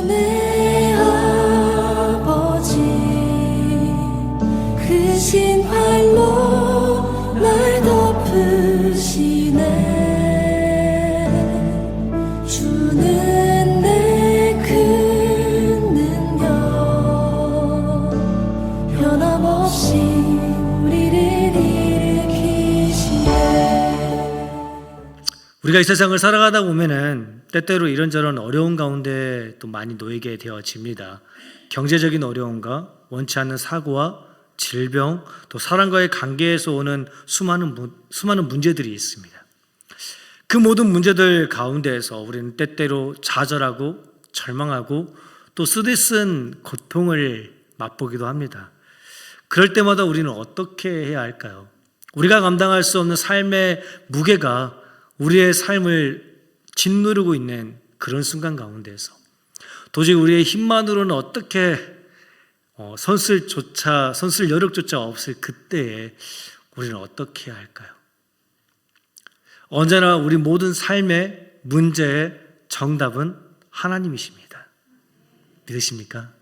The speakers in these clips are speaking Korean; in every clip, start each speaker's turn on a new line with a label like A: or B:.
A: 내 아버지 그 신활로 날 덮으시네. 주는 내 큰 능력 변함없이 우리를 일으키시네.
B: 우리가 이 세상을 살아가다 보면은 때때로 이런저런 어려운 가운데 또 많이 놓이게 되어집니다. 경제적인 어려움과 원치 않는 사고와 질병, 또 사람과의 관계에서 오는 수많은 문제들이 있습니다. 그 모든 문제들 가운데에서 우리는 때때로 좌절하고 절망하고 또 쓰디쓴 고통을 맛보기도 합니다. 그럴 때마다 우리는 어떻게 해야 할까요? 우리가 감당할 수 없는 삶의 무게가 우리의 삶을 짓누르고 있는 그런 순간 가운데에서 도저히 우리의 힘만으로는 어떻게 선쓸 여력조차 없을 그때에 우리는 어떻게 해야 할까요? 언제나 우리 모든 삶의 문제의 정답은 하나님이십니다. 믿으십니까?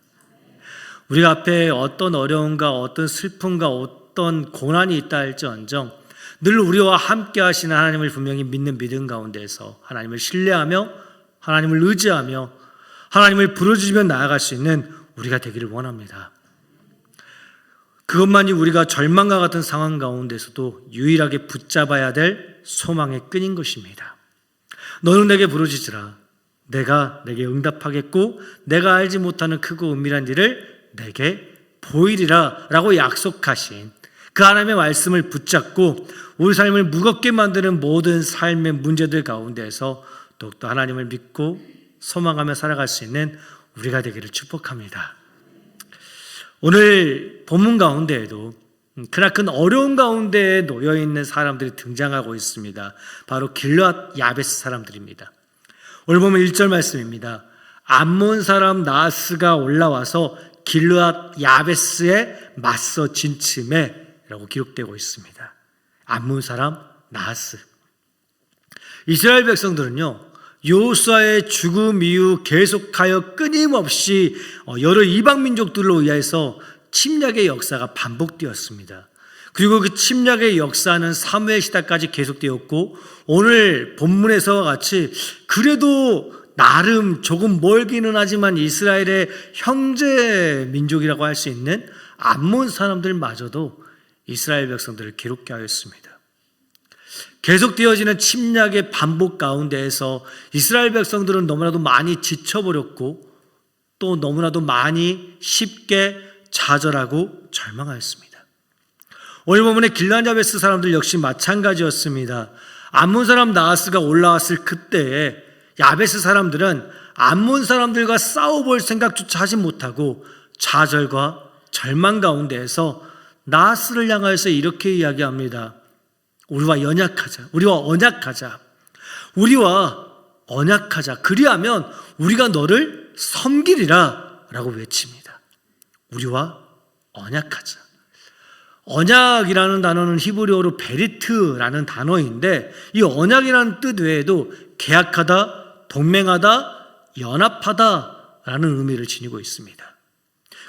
B: 우리가 앞에 어떤 어려움과 어떤 슬픔과 어떤 고난이 있다 할지언정 늘 우리와 함께 하시는 하나님을 분명히 믿는 믿음 가운데서 하나님을 신뢰하며 하나님을 의지하며 하나님을 부르짖으며 나아갈 수 있는 우리가 되기를 원합니다. 그것만이 우리가 절망과 같은 상황 가운데서도 유일하게 붙잡아야 될 소망의 끈인 것입니다. 너는 내게 부르짖으라. 내가 내게 응답하겠고 내가 알지 못하는 크고 은밀한 일을 내게 보이리라 라고 약속하신 그 하나님의 말씀을 붙잡고 우리 삶을 무겁게 만드는 모든 삶의 문제들 가운데서 더욱더 하나님을 믿고 소망하며 살아갈 수 있는 우리가 되기를 축복합니다. 오늘 본문 가운데에도 크나큰 어려운 가운데에 놓여있는 사람들이 등장하고 있습니다. 바로 길르앗 야베스 사람들입니다. 오늘 보면 1절 말씀입니다. 암몬 사람 나하스가 올라와서 길르앗 야베스에 맞서 진침해 라고 기록되고 있습니다. 암몬 사람 나하스. 이스라엘 백성들은요, 여호수아의 죽음 이후 계속하여 끊임없이 여러 이방 민족들로 의해서 침략의 역사가 반복되었습니다. 그리고 그 침략의 역사는 사무엘 시대까지 계속되었고 오늘 본문에서와 같이 그래도 나름 조금 멀기는 하지만 이스라엘의 형제 민족이라고 할 수 있는 암몬 사람들마저도 이스라엘 백성들을 괴롭게 하였습니다. 계속되어지는 침략의 반복 가운데에서 이스라엘 백성들은 너무나도 많이 지쳐버렸고 또 너무나도 많이 쉽게 좌절하고 절망하였습니다. 오늘 본문의 길르앗 야베스 사람들 역시 마찬가지였습니다. 암몬 사람 나하스가 올라왔을 그때에 야베스 사람들은 암몬 사람들과 싸워볼 생각조차 하지 못하고 좌절과 절망 가운데에서 나하스를 향하여서 이렇게 이야기합니다. 우리와 언약하자. 그리하면 우리가 너를 섬기리라 라고 외칩니다. 우리와 언약하자. 언약이라는 단어는 히브리어로 베리트라는 단어인데 이 언약이라는 뜻 외에도 계약하다, 동맹하다, 연합하다라는 의미를 지니고 있습니다.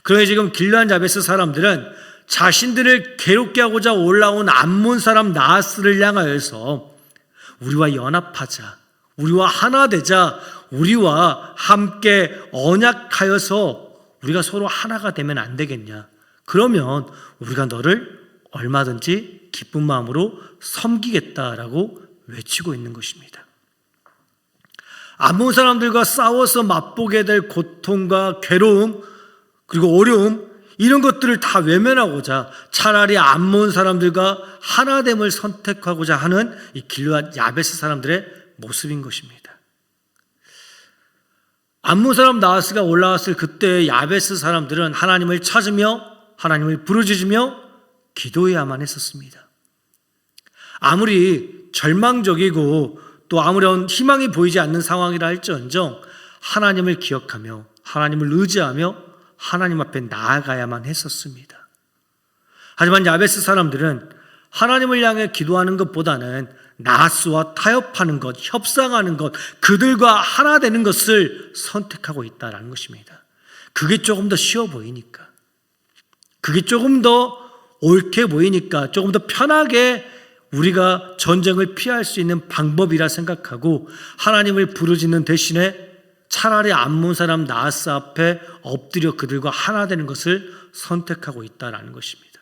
B: 그러니 지금 길르앗 야베스 사람들은 자신들을 괴롭게 하고자 올라온 암몬 사람 나하스를 향하여서 우리와 연합하자, 우리와 하나 되자, 우리와 함께 언약하여서 우리가 서로 하나가 되면 안 되겠냐? 그러면 우리가 너를 얼마든지 기쁜 마음으로 섬기겠다라고 외치고 있는 것입니다. 암몬 사람들과 싸워서 맛보게 될 고통과 괴로움 그리고 어려움 이런 것들을 다 외면하고자 차라리 암몬 사람들과 하나됨을 선택하고자 하는 이 길르앗 야베스 사람들의 모습인 것입니다. 암몬 사람 나하스가 올라왔을 그때 야베스 사람들은 하나님을 찾으며 하나님을 부르짖으며 기도해야만 했었습니다. 아무리 절망적이고 또 아무런 희망이 보이지 않는 상황이라 할지언정 하나님을 기억하며 하나님을 의지하며 하나님 앞에 나아가야만 했었습니다. 하지만 야베스 사람들은 하나님을 향해 기도하는 것보다는 나스와 타협하는 것, 협상하는 것, 그들과 하나 되는 것을 선택하고 있다는 것입니다. 그게 조금 더 쉬워 보이니까, 그게 조금 더 옳게 보이니까, 조금 더 편하게 우리가 전쟁을 피할 수 있는 방법이라 생각하고 하나님을 부르짖는 대신에 차라리 암몬 사람 나하스 앞에 엎드려 그들과 하나 되는 것을 선택하고 있다는 것입니다.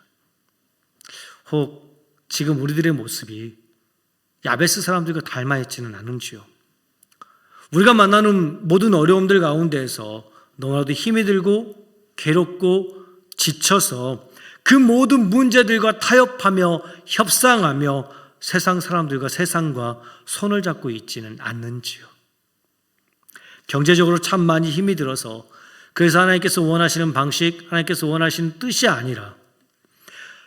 B: 혹 지금 우리들의 모습이 야베스 사람들과 닮아 있지는 않은지요? 우리가 만나는 모든 어려움들 가운데에서 너무나도 힘이 들고 괴롭고 지쳐서 그 모든 문제들과 타협하며 협상하며 세상 사람들과 세상과 손을 잡고 있지는 않는지요? 경제적으로 참 많이 힘이 들어서 그래서 하나님께서 원하시는 방식, 하나님께서 원하시는 뜻이 아니라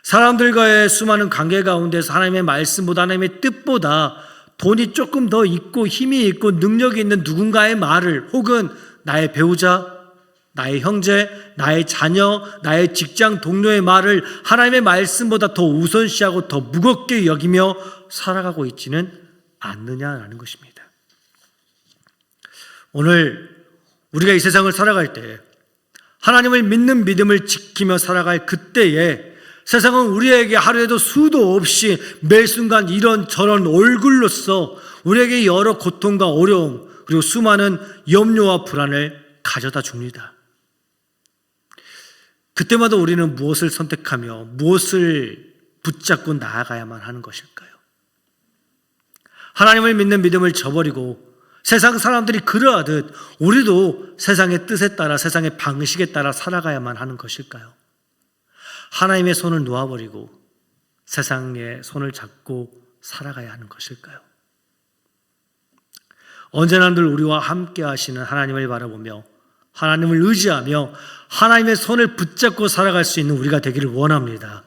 B: 사람들과의 수많은 관계 가운데서 하나님의 말씀보다 하나님의 뜻보다 돈이 조금 더 있고 힘이 있고 능력이 있는 누군가의 말을, 혹은 나의 배우자, 나의 형제, 나의 자녀, 나의 직장 동료의 말을 하나님의 말씀보다 더 우선시하고 더 무겁게 여기며 살아가고 있지는 않느냐라는 것입니다. 오늘 우리가 이 세상을 살아갈 때 하나님을 믿는 믿음을 지키며 살아갈 그때에 세상은 우리에게 하루에도 수도 없이 매 순간 이런저런 얼굴로서 우리에게 여러 고통과 어려움 그리고 수많은 염려와 불안을 가져다 줍니다. 그때마다 우리는 무엇을 선택하며 무엇을 붙잡고 나아가야만 하는 것일까요? 하나님을 믿는 믿음을 저버리고 세상 사람들이 그러하듯 우리도 세상의 뜻에 따라 세상의 방식에 따라 살아가야만 하는 것일까요? 하나님의 손을 놓아버리고 세상의 손을 잡고 살아가야 하는 것일까요? 언제나 늘 우리와 함께 하시는 하나님을 바라보며 하나님을 의지하며 하나님의 손을 붙잡고 살아갈 수 있는 우리가 되기를 원합니다.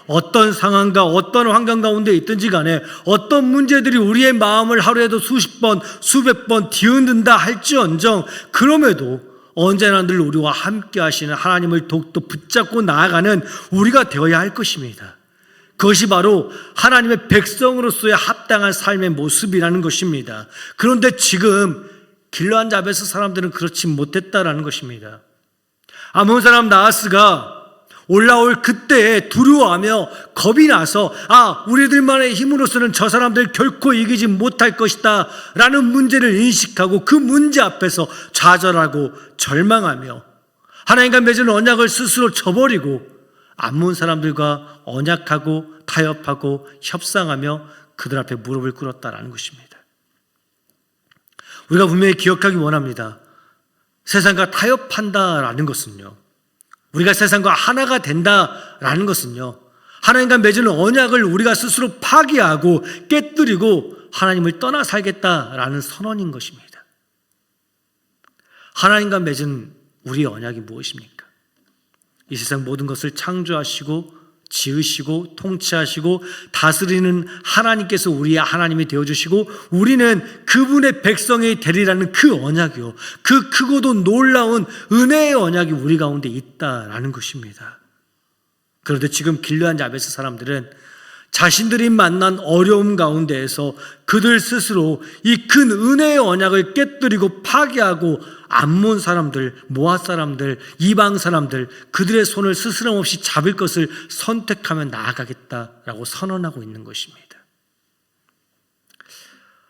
B: 어떤 상황과 어떤 환경 가운데 있든지 간에 어떤 문제들이 우리의 마음을 하루에도 수십 번, 수백 번 뒤흔든다 할지언정 그럼에도 언제나 늘 우리와 함께 하시는 하나님을 더욱더 붙잡고 나아가는 우리가 되어야 할 것입니다. 그것이 바로 하나님의 백성으로서의 합당한 삶의 모습이라는 것입니다. 그런데 지금 길르앗 야베스 사람들은 그렇지 못했다라는 것입니다. 암몬 사람 나하스가 올라올 그때에 두려워하며 겁이 나서 우리들만의 힘으로서는 저 사람들 결코 이기지 못할 것이다 라는 문제를 인식하고 그 문제 앞에서 좌절하고 절망하며 하나님과 맺은 언약을 스스로 저버리고 암몬 사람들과 언약하고 타협하고 협상하며 그들 앞에 무릎을 꿇었다라는 것입니다. 우리가 분명히 기억하기 원합니다. 세상과 타협한다라는 것은요, 우리가 세상과 하나가 된다라는 것은요, 하나님과 맺은 언약을 우리가 스스로 파기하고 깨뜨리고 하나님을 떠나 살겠다라는 선언인 것입니다. 하나님과 맺은 우리의 언약이 무엇입니까? 이 세상 모든 것을 창조하시고 지으시고 통치하시고 다스리는 하나님께서 우리의 하나님이 되어주시고 우리는 그분의 백성이 되리라는 그 언약이요, 그 크고도 놀라운 은혜의 언약이 우리 가운데 있다라는 것입니다. 그런데 지금 길르앗 야베스 사람들은 자신들이 만난 어려움 가운데에서 그들 스스로 이 큰 은혜의 언약을 깨뜨리고 파괴하고 암몬 사람들, 모압 사람들, 이방 사람들 그들의 손을 스스럼 없이 잡을 것을 선택하며 나아가겠다라고 선언하고 있는 것입니다.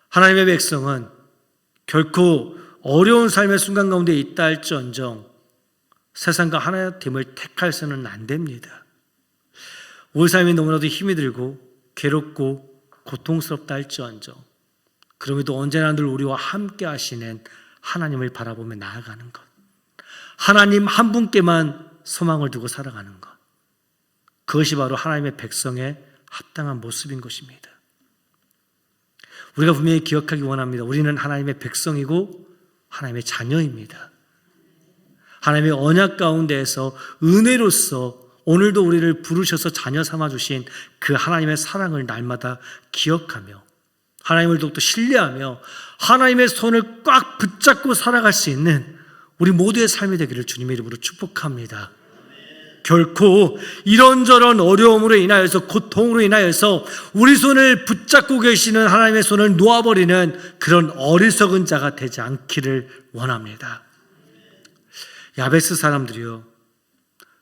B: 하나님의 백성은 결코 어려운 삶의 순간 가운데 있다 할지언정 세상과 하나됨을 택할서는 안 됩니다. 우리 삶이 너무나도 힘이 들고 괴롭고 고통스럽다 할지언정 그럼에도 언제나 늘 우리와 함께 하시는 하나님을 바라보며 나아가는 것, 하나님 한 분께만 소망을 두고 살아가는 것, 그것이 바로 하나님의 백성의 합당한 모습인 것입니다. 우리가 분명히 기억하기 원합니다. 우리는 하나님의 백성이고 하나님의 자녀입니다. 하나님의 언약 가운데에서 은혜로서 오늘도 우리를 부르셔서 자녀 삼아주신 그 하나님의 사랑을 날마다 기억하며 하나님을 더욱더 신뢰하며 하나님의 손을 꽉 붙잡고 살아갈 수 있는 우리 모두의 삶이 되기를 주님의 이름으로 축복합니다. 결코 이런저런 어려움으로 인하여서, 고통으로 인하여서 우리 손을 붙잡고 계시는 하나님의 손을 놓아버리는 그런 어리석은 자가 되지 않기를 원합니다. 야베스 사람들이요,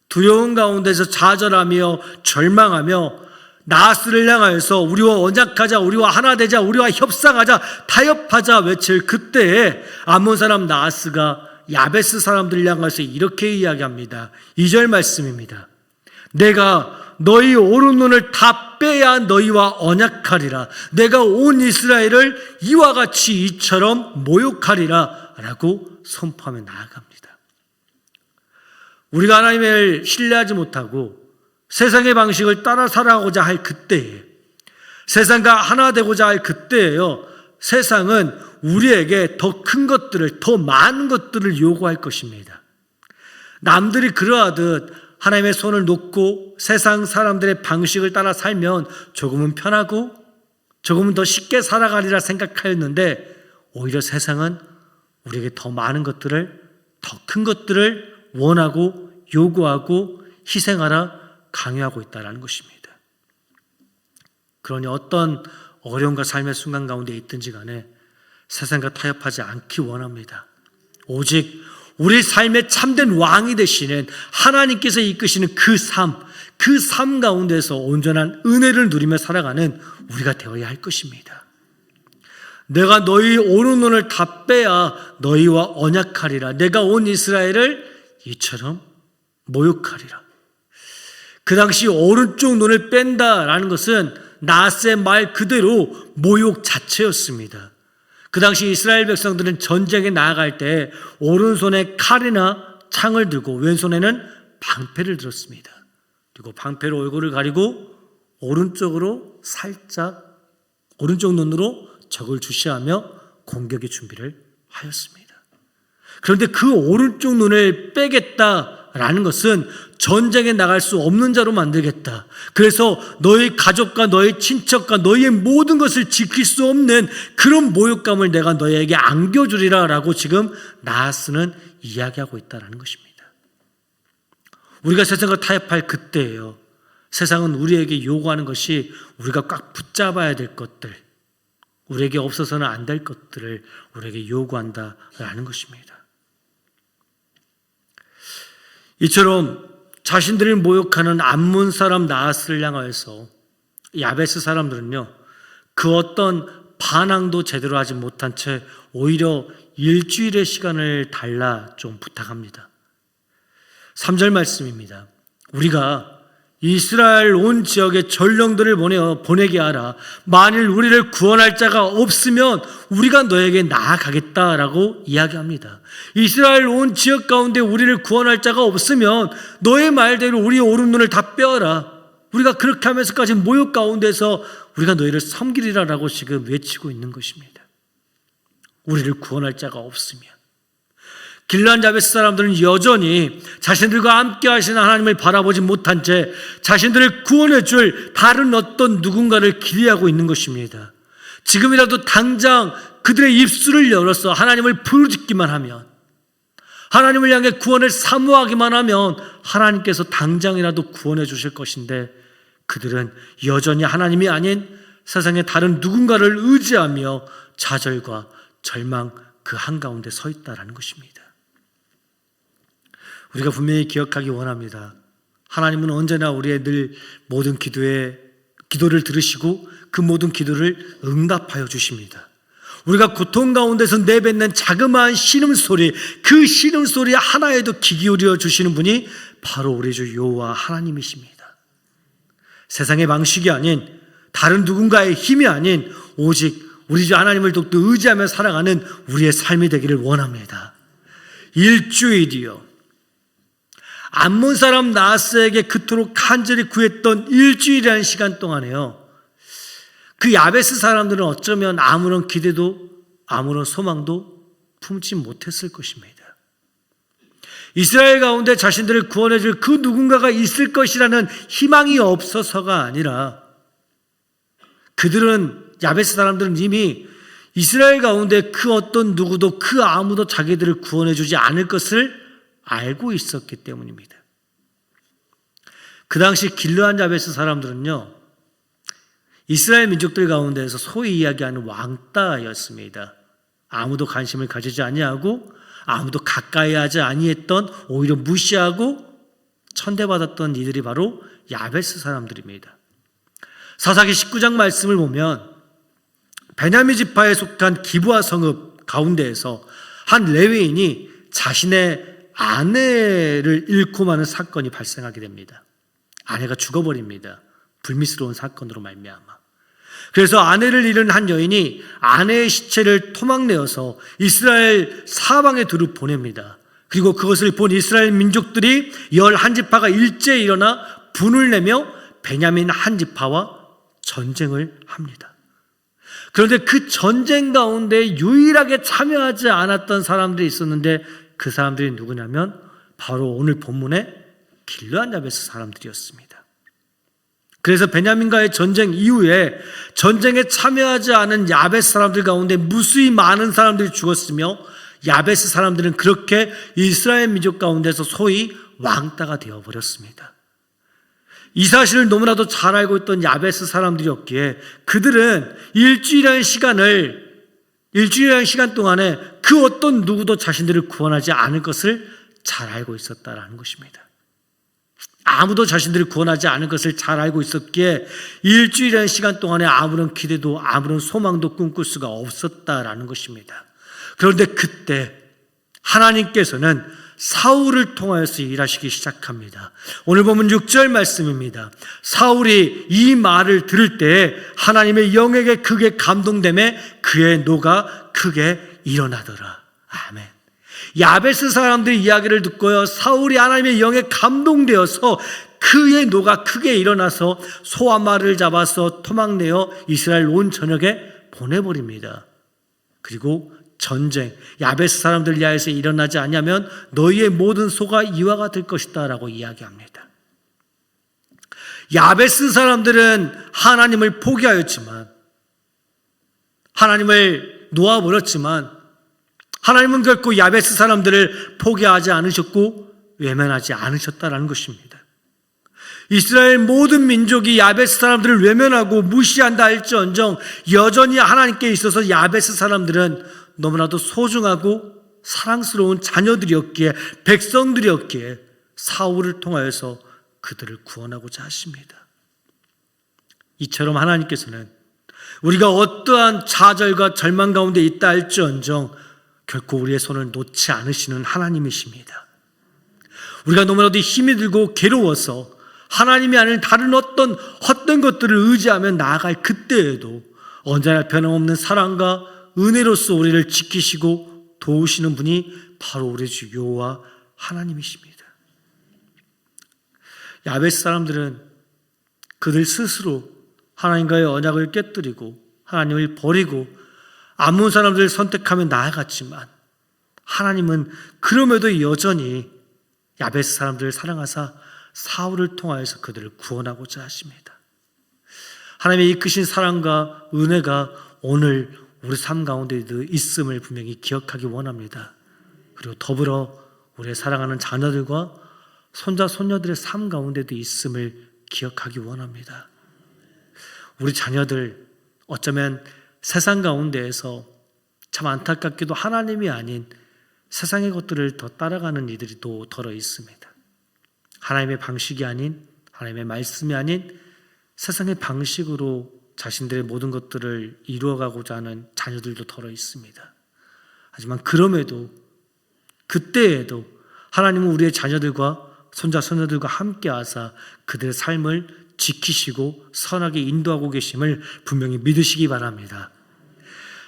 B: 두려움 가운데서 좌절하며 절망하며 나하스를 향하여서 우리와 언약하자, 우리와 하나 되자, 우리와 협상하자, 타협하자 외칠 그때에 암몬 사람 나하스가 야베스 사람들을 향해서 이렇게 이야기합니다. 2절 말씀입니다. 내가 너희 오른눈을 다 빼야 너희와 언약하리라. 내가 온 이스라엘을 이와 같이 이처럼 모욕하리라 라고 선포하며 나아갑니다. 우리가 하나님을 신뢰하지 못하고 세상의 방식을 따라 살아가고자 할 그때에, 세상과 하나 되고자 할 그때에요, 세상은 우리에게 더 큰 것들을, 더 많은 것들을 요구할 것입니다. 남들이 그러하듯 하나님의 손을 놓고 세상 사람들의 방식을 따라 살면 조금은 편하고 조금은 더 쉽게 살아가리라 생각하였는데, 오히려 세상은 우리에게 더 많은 것들을, 더 큰 것들을 원하고 요구하고 희생하라 강요하고 있다는 것입니다. 그러니 어떤 어려움과 삶의 순간 가운데 있든지 간에 세상과 타협하지 않기 원합니다. 오직 우리 삶의 참된 왕이 되시는 하나님께서 이끄시는 그 삶 가운데서 온전한 은혜를 누리며 살아가는 우리가 되어야 할 것입니다. 내가 너희 오른눈을 다 빼야 너희와 언약하리라. 내가 온 이스라엘을 이처럼 모욕하리라. 그 당시 오른쪽 눈을 뺀다라는 것은 나하스의 말 그대로 모욕 자체였습니다. 그 당시 이스라엘 백성들은 전쟁에 나아갈 때 오른손에 칼이나 창을 들고 왼손에는 방패를 들었습니다. 그리고 방패로 얼굴을 가리고 오른쪽으로 살짝, 오른쪽 눈으로 적을 주시하며 공격의 준비를 하였습니다. 그런데 그 오른쪽 눈을 빼겠다라는 것은 전쟁에 나갈 수 없는 자로 만들겠다. 그래서 너희 가족과 너희 친척과 너희의 모든 것을 지킬 수 없는 그런 모욕감을 내가 너희에게 안겨주리라 라고 지금 나하스는 이야기하고 있다는 것입니다. 우리가 세상과 타협할 그때예요. 세상은 우리에게 요구하는 것이 우리가 꽉 붙잡아야 될 것들, 우리에게 없어서는 안 될 것들을 우리에게 요구한다라는 것입니다. 이처럼 자신들을 모욕하는 암몬 사람 나하스를 향하여서 야베스 사람들은요, 그 어떤 반항도 제대로 하지 못한 채 오히려 일주일의 시간을 달라 좀 부탁합니다. 3절 말씀입니다. 우리가 이스라엘 온 지역에 전령들을 보내게 하라. 만일 우리를 구원할 자가 없으면 우리가 너에게 나아가겠다라고 이야기합니다. 이스라엘 온 지역 가운데 우리를 구원할 자가 없으면 너의 말대로 우리의 오른눈을 다 빼어라. 우리가 그렇게 하면서까지 모욕 가운데서 우리가 너희를 섬기리라라고 지금 외치고 있는 것입니다. 우리를 구원할 자가 없으면. 길르앗 야베스 사람들은 여전히 자신들과 함께 하시는 하나님을 바라보지 못한 채 자신들을 구원해 줄 다른 어떤 누군가를 기대하고 있는 것입니다. 지금이라도 당장 그들의 입술을 열어서 하나님을 부르짖기만 하면, 하나님을 향해 구원을 사모하기만 하면 하나님께서 당장이라도 구원해 주실 것인데, 그들은 여전히 하나님이 아닌 세상의 다른 누군가를 의지하며 좌절과 절망 그 한가운데 서 있다는 것입니다. 우리가 분명히 기억하기 원합니다. 하나님은 언제나 우리의 늘 모든 기도를 들으시고 그 모든 기도를 응답하여 주십니다. 우리가 고통 가운데서 내뱉는 자그마한 신음소리, 그 신음소리 하나에도 귀 기울여 주시는 분이 바로 우리 주 여호와 하나님이십니다. 세상의 방식이 아닌, 다른 누군가의 힘이 아닌, 오직 우리 주 하나님을 더욱더 의지하며 살아가는 우리의 삶이 되기를 원합니다. 일주일이요, 암몬 사람 나하스에게 그토록 간절히 구했던 일주일이라는 시간 동안에요, 그 야베스 사람들은 어쩌면 아무런 기대도 아무런 소망도 품지 못했을 것입니다. 이스라엘 가운데 자신들을 구원해 줄 그 누군가가 있을 것이라는 희망이 없어서가 아니라, 그들은, 야베스 사람들은 이미 이스라엘 가운데 그 어떤 누구도 그 아무도 자기들을 구원해 주지 않을 것을 알고 있었기 때문입니다. 그 당시 길르앗 야베스 사람들은요, 이스라엘 민족들 가운데에서 소위 이야기하는 왕따였습니다. 아무도 관심을 가지지 아니하고 아무도 가까이 하지 아니했던, 오히려 무시하고 천대받았던 이들이 바로 야베스 사람들입니다. 사사기 19장 말씀을 보면 베냐민 지파에 속한 기브아 성읍 가운데에서 한 레위인이 자신의 아내를 잃고 마는 사건이 발생하게 됩니다. 아내가 죽어버립니다. 불미스러운 사건으로 말미암아. 그래서 아내를 잃은 한 여인이 아내의 시체를 토막내어서 이스라엘 사방에 두루 보냅니다. 그리고 그것을 본 이스라엘 민족들이 11지파가 일제히 일어나 분을 내며 베냐민 한 지파와 전쟁을 합니다. 그런데 그 전쟁 가운데 유일하게 참여하지 않았던 사람들이 있었는데, 그 사람들이 누구냐면 바로 오늘 본문의 길르앗 야베스 사람들이었습니다. 그래서 베냐민과의 전쟁 이후에 전쟁에 참여하지 않은 야베스 사람들 가운데 무수히 많은 사람들이 죽었으며, 야베스 사람들은 그렇게 이스라엘 민족 가운데서 소위 왕따가 되어버렸습니다. 이 사실을 너무나도 잘 알고 있던 야베스 사람들이었기에 그들은 일주일이라는 시간 동안에 그 어떤 누구도 자신들을 구원하지 않을 것을 잘 알고 있었다라는 것입니다. 아무도 자신들을 구원하지 않을 것을 잘 알고 있었기에 일주일이라는 시간 동안에 아무런 기대도 아무런 소망도 꿈꿀 수가 없었다라는 것입니다. 그런데 그때 하나님께서는 사울을 통하여서 일하시기 시작합니다. 오늘 보면 6절 말씀입니다. 사울이 이 말을 들을 때에 하나님의 영에게 크게 감동되매 그의 노가 크게 일어나더라. 아멘. 야베스 사람들의 이야기를 듣고요, 사울이 하나님의 영에 감동되어서 그의 노가 크게 일어나서 소와 말을 잡아서 토막내어 이스라엘 온 전역에 보내버립니다. 그리고 전쟁, 야베스 사람들 야에서 일어나지 않으면 너희의 모든 소가 이와가 될 것이다 라고 이야기합니다. 야베스 사람들은 하나님을 포기하였지만, 하나님을 놓아버렸지만, 하나님은 결코 야베스 사람들을 포기하지 않으셨고 외면하지 않으셨다라는 것입니다. 이스라엘 모든 민족이 야베스 사람들을 외면하고 무시한다 할지언정 여전히 하나님께 있어서 야베스 사람들은 너무나도 소중하고 사랑스러운 자녀들이었기에, 백성들이었기에 사울을 통하여서 그들을 구원하고자 하십니다. 이처럼 하나님께서는 우리가 어떠한 좌절과 절망 가운데 있다 할지언정 결코 우리의 손을 놓지 않으시는 하나님이십니다. 우리가 너무나도 힘이 들고 괴로워서 하나님이 아닌 다른 어떤 헛된 것들을 의지하며 나아갈 그때에도 언제나 변함없는 사랑과 은혜로서 우리를 지키시고 도우시는 분이 바로 우리 주 여호와 하나님이십니다. 야베스 사람들은 그들 스스로 하나님과의 언약을 깨뜨리고 하나님을 버리고 암몬 사람들을 선택하며 나아갔지만, 하나님은 그럼에도 여전히 야베스 사람들을 사랑하사 사울을 통하여서 그들을 구원하고자 하십니다. 하나님의 이끄신 사랑과 은혜가 오늘 우리 삶 가운데도 있음을 분명히 기억하기 원합니다. 그리고 더불어 우리의 사랑하는 자녀들과 손자 손녀들의 삶 가운데도 있음을 기억하기 원합니다. 우리 자녀들 어쩌면 세상 가운데에서 참 안타깝게도 하나님이 아닌 세상의 것들을 더 따라가는 이들이 또 덜어 있습니다. 하나님의 방식이 아닌, 하나님의 말씀이 아닌 세상의 방식으로 자신들의 모든 것들을 이루어가고자 하는 자녀들도 덜어 있습니다. 하지만 그럼에도 그때에도 하나님은 우리의 자녀들과 손자 손녀들과 함께 하사 그들의 삶을 지키시고 선하게 인도하고 계심을 분명히 믿으시기 바랍니다.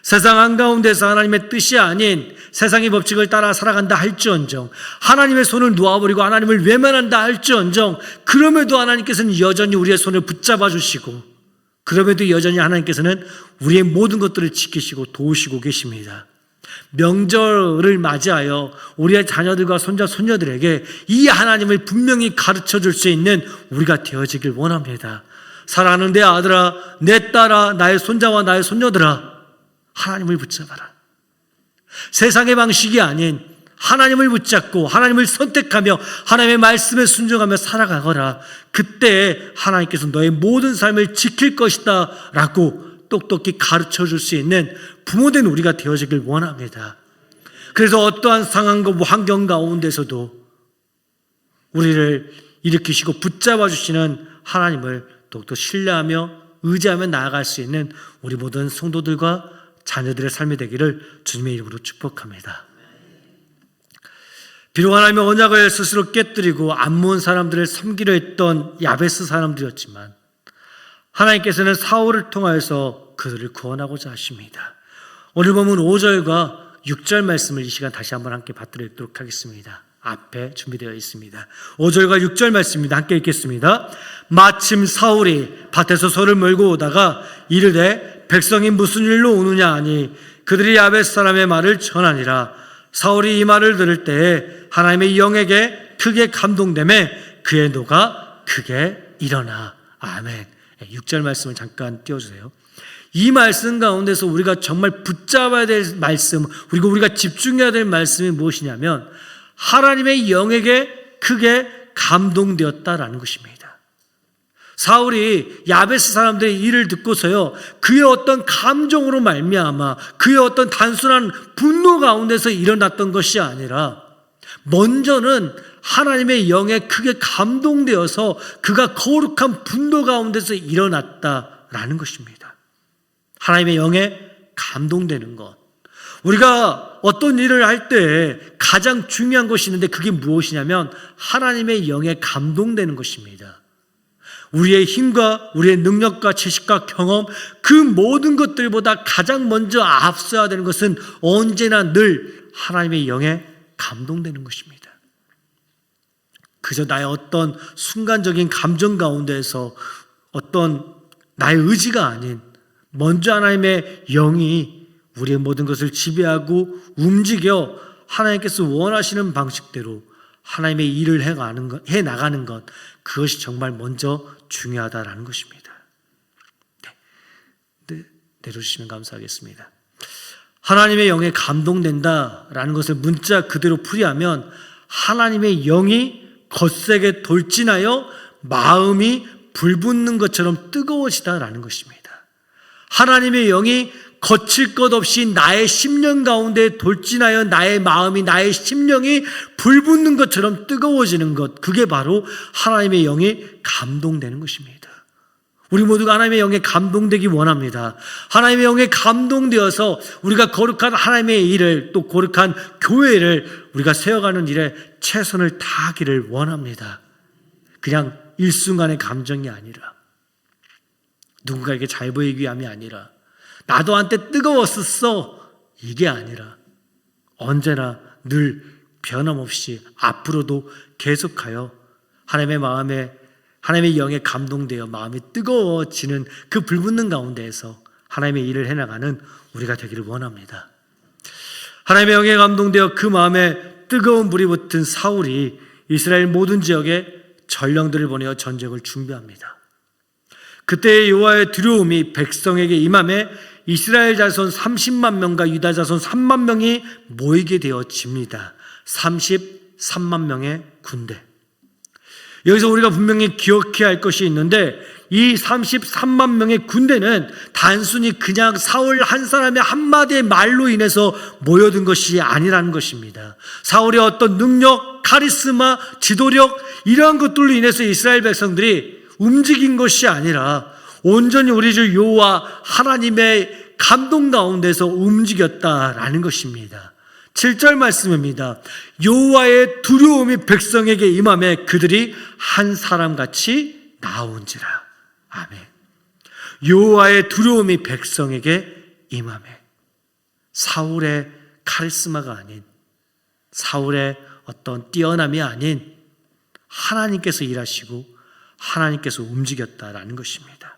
B: 세상 한가운데서 하나님의 뜻이 아닌 세상의 법칙을 따라 살아간다 할지언정, 하나님의 손을 놓아버리고 하나님을 외면한다 할지언정, 그럼에도 하나님께서는 여전히 우리의 손을 붙잡아 주시고, 그럼에도 여전히 하나님께서는 우리의 모든 것들을 지키시고 도우시고 계십니다. 명절을 맞이하여 우리의 자녀들과 손자 손녀들에게 이 하나님을 분명히 가르쳐 줄 수 있는 우리가 되어지길 원합니다. 사랑하는 내 아들아, 내 딸아, 나의 손자와 나의 손녀들아, 하나님을 붙잡아라. 세상의 방식이 아닌 하나님을 붙잡고 하나님을 선택하며 하나님의 말씀에 순종하며 살아가거라. 그때 하나님께서 너의 모든 삶을 지킬 것이다 라고 똑똑히 가르쳐 줄 수 있는 부모된 우리가 되어지길 원합니다. 그래서 어떠한 상황과 환경 가운데서도 우리를 일으키시고 붙잡아 주시는 하나님을 더욱더 신뢰하며 의지하며 나아갈 수 있는 우리 모든 성도들과 자녀들의 삶이 되기를 주님의 이름으로 축복합니다. 비록 하나님의 언약을 스스로 깨뜨리고 안 모은 사람들을 섬기려 했던 야베스 사람들이었지만 하나님께서는 사울을 통하여서 그들을 구원하고자 하십니다. 오늘 보면 5절과 6절 말씀을 이 시간 다시 한번 함께 받들도록 하겠습니다. 앞에 준비되어 있습니다. 5절과 6절 말씀입니다. 함께 읽겠습니다. 마침 사울이 밭에서 소를 몰고 오다가 이르되 백성이 무슨 일로 오느냐 하니 그들이 야베스 사람의 말을 전하니라. 사울이 이 말을 들을 때에 하나님의 영에게 크게 감동되매 그의 노가 크게 일어나. 아멘. 6절 말씀을 잠깐 띄워주세요. 이 말씀 가운데서 우리가 정말 붙잡아야 될 말씀, 그리고 우리가 집중해야 될 말씀이 무엇이냐면 하나님의 영에게 크게 감동되었다라는 것입니다. 사울이 야베스 사람들의 일을 듣고서요, 그의 어떤 감정으로 말미암아 그의 어떤 단순한 분노 가운데서 일어났던 것이 아니라 먼저는 하나님의 영에 크게 감동되어서 그가 거룩한 분노 가운데서 일어났다라는 것입니다. 하나님의 영에 감동되는 것. 우리가 어떤 일을 할 때 가장 중요한 것이 있는데 그게 무엇이냐면 하나님의 영에 감동되는 것입니다. 우리의 힘과 우리의 능력과 지식과 경험, 그 모든 것들보다 가장 먼저 앞서야 되는 것은 언제나 늘 하나님의 영에 감동되는 것입니다. 그저 나의 어떤 순간적인 감정 가운데에서 어떤 나의 의지가 아닌 먼저 하나님의 영이 우리의 모든 것을 지배하고 움직여 하나님께서 원하시는 방식대로 하나님의 일을 해 나가는 것, 그것이 정말 먼저 중요하다라는 것입니다. 네, 내려주시면 감사하겠습니다. 하나님의 영에 감동된다라는 것을 문자 그대로 풀이하면 하나님의 영이 거세게 돌진하여 마음이 불붙는 것처럼 뜨거워지다라는 것입니다. 하나님의 영이 거칠 것 없이 나의 심령 가운데 돌진하여 나의 마음이, 나의 심령이 불붙는 것처럼 뜨거워지는 것, 그게 바로 하나님의 영이 감동되는 것입니다. 우리 모두가 하나님의 영에 감동되기 원합니다. 하나님의 영에 감동되어서 우리가 거룩한 하나님의 일을, 또 거룩한 교회를 우리가 세워가는 일에 최선을 다하기를 원합니다. 그냥 일순간의 감정이 아니라, 누군가에게 잘 보이기 위함이 아니라, 나도 한때 뜨거웠었어, 이게 아니라 언제나 늘 변함없이 앞으로도 계속하여 하나님의 마음에, 하나님의 영에 감동되어 마음이 뜨거워지는 그 불붙는 가운데에서 하나님의 일을 해나가는 우리가 되기를 원합니다. 하나님의 영에 감동되어 그 마음에 뜨거운 불이 붙은 사울이 이스라엘 모든 지역에 전령들을 보내어 전쟁을 준비합니다. 그때 여호와의 두려움이 백성에게 임함에 이스라엘 자손 30만 명과 유다 자손 3만 명이 모이게 되어집니다. 33만 명의 군대. 여기서 우리가 분명히 기억해야 할 것이 있는데, 이 33만 명의 군대는 단순히 그냥 사울 한 사람의 한마디의 말로 인해서 모여든 것이 아니라는 것입니다. 사울의 어떤 능력, 카리스마, 지도력, 이러한 것들로 인해서 이스라엘 백성들이 움직인 것이 아니라 온전히 우리 주 여호와 하나님의 감동 가운데서 움직였다라는 것입니다. 7절 말씀입니다. 여호와의 두려움이 백성에게 임함에 그들이 한 사람같이 나온지라. 아멘. 여호와의 두려움이 백성에게 임함에, 사울의 카리스마가 아닌, 사울의 어떤 뛰어남이 아닌 하나님께서 일하시고 하나님께서 움직였다라는 것입니다.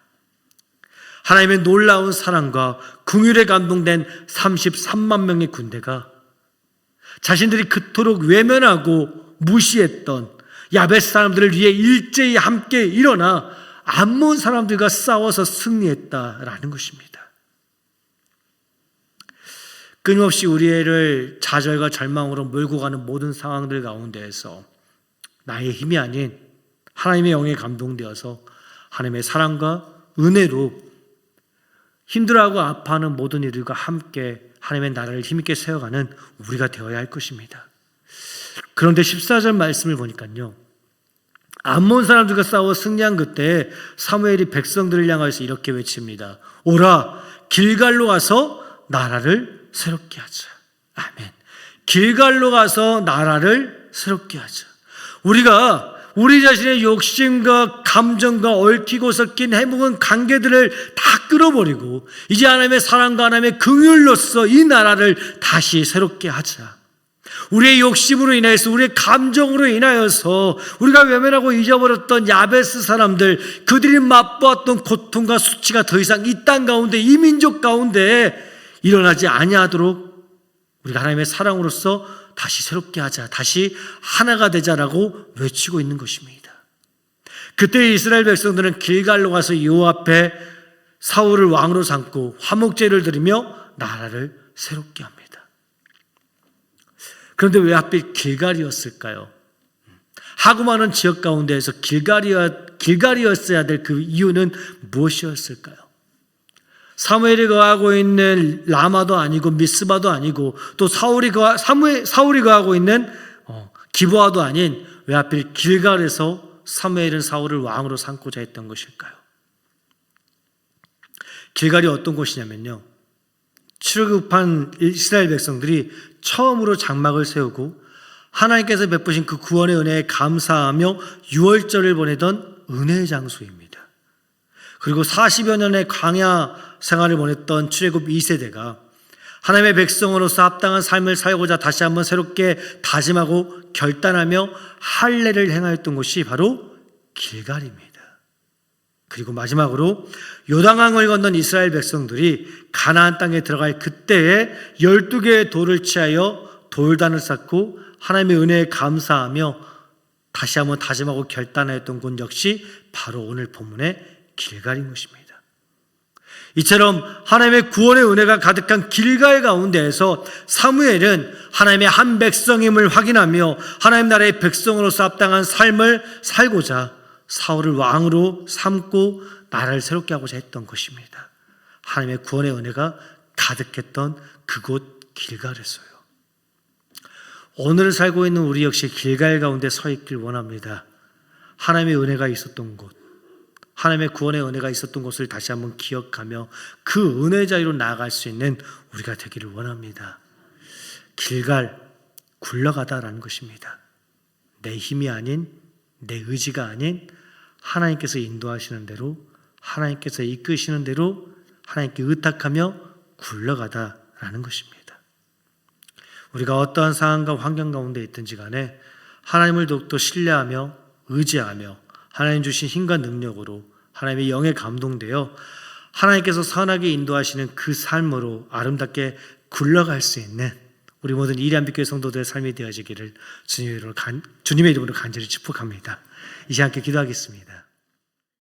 B: 하나님의 놀라운 사랑과 긍휼에 감동된 33만 명의 군대가 자신들이 그토록 외면하고 무시했던 야베스 사람들을 위해 일제히 함께 일어나 암몬 사람들과 싸워서 승리했다라는 것입니다. 끊임없이 우리를 좌절과 절망으로 몰고 가는 모든 상황들 가운데에서 나의 힘이 아닌 하나님의 영에 감동되어서 하나님의 사랑과 은혜로 힘들어하고 아파하는 모든 이들과 함께 하나님의 나라를 힘있게 세워가는 우리가 되어야 할 것입니다. 그런데 14절 말씀을 보니까요, 암몬 사람들과 싸워 승리한 그때 사무엘이 백성들을 향하여서 이렇게 외칩니다. 오라, 길갈로 가서 나라를 새롭게 하자. 아멘. 길갈로 가서 나라를 새롭게 하자. 우리가 우리 자신의 욕심과 감정과 얽히고 섞인 해묵은 관계들을 다 끌어버리고 이제 하나님의 사랑과 하나님의 긍휼로서 이 나라를 다시 새롭게 하자. 우리의 욕심으로 인하여서, 우리의 감정으로 인하여서 우리가 외면하고 잊어버렸던 야베스 사람들, 그들이 맛보았던 고통과 수치가 더 이상 이 땅 가운데, 이 민족 가운데 일어나지 아니하도록 우리가 하나님의 사랑으로서 다시 새롭게 하자, 다시 하나가 되자라고 외치고 있는 것입니다. 그때 이스라엘 백성들은 길갈로 가서 여호와 앞에 사울을 왕으로 삼고 화목제를 드리며 나라를 새롭게 합니다. 그런데 왜 하필 길갈이었을까요? 하고 많은 지역 가운데에서 길갈이었어야 될 그 이유는 무엇이었을까요? 사무엘이 거하고 있는 라마도 아니고 미스바도 아니고 또 사울이 거하고 있는 기브아도 아닌 왜 하필 길갈에서 사무엘은 사울을 왕으로 삼고자 했던 것일까요? 길갈이 어떤 곳이냐면요, 출애굽한 이스라엘 백성들이 처음으로 장막을 세우고 하나님께서 베푸신 그 구원의 은혜에 감사하며 유월절을 보내던 은혜의 장소입니다. 그리고 40여 년의 광야 생활을 보냈던 출애굽 2세대가 하나님의 백성으로서 합당한 삶을 살고자 다시 한번 새롭게 다짐하고 결단하며 할례를 행하였던 곳이 바로 길갈입니다. 그리고 마지막으로 요단강을 건넌 이스라엘 백성들이 가나안 땅에 들어갈 그때에 12개의 돌을 취하여 돌단을 쌓고 하나님의 은혜에 감사하며 다시 한번 다짐하고 결단하였던 곳 역시 바로 오늘 본문의 길갈인 것입니다. 이처럼 하나님의 구원의 은혜가 가득한 길갈 가운데에서 사무엘은 하나님의 한 백성임을 확인하며 하나님 나라의 백성으로서 합당한 삶을 살고자 사울을 왕으로 삼고 나라를 새롭게 하고자 했던 것입니다. 하나님의 구원의 은혜가 가득했던 그곳 길갈에서요. 오늘 살고 있는 우리 역시 길갈 가운데 서 있길 원합니다. 하나님의 은혜가 있었던 곳, 하나님의 구원의 은혜가 있었던 곳을 다시 한번 기억하며 그 은혜의 자리로 나아갈 수 있는 우리가 되기를 원합니다. 길갈, 굴러가다라는 것입니다. 내 힘이 아닌, 내 의지가 아닌 하나님께서 인도하시는 대로, 하나님께서 이끄시는 대로 하나님께 의탁하며 굴러가다라는 것입니다. 우리가 어떠한 상황과 환경 가운데 있든지 간에 하나님을 더욱더 신뢰하며 의지하며 하나님 주신 힘과 능력으로 하나님의 영에 감동되어 하나님께서 선하게 인도하시는 그 삶으로 아름답게 굴러갈 수 있는 우리 모든 이리한빛교회 성도들의 삶이 되어지기를 주님의 이름으로 간절히 축복합니다. 이 시간 함께 기도하겠습니다.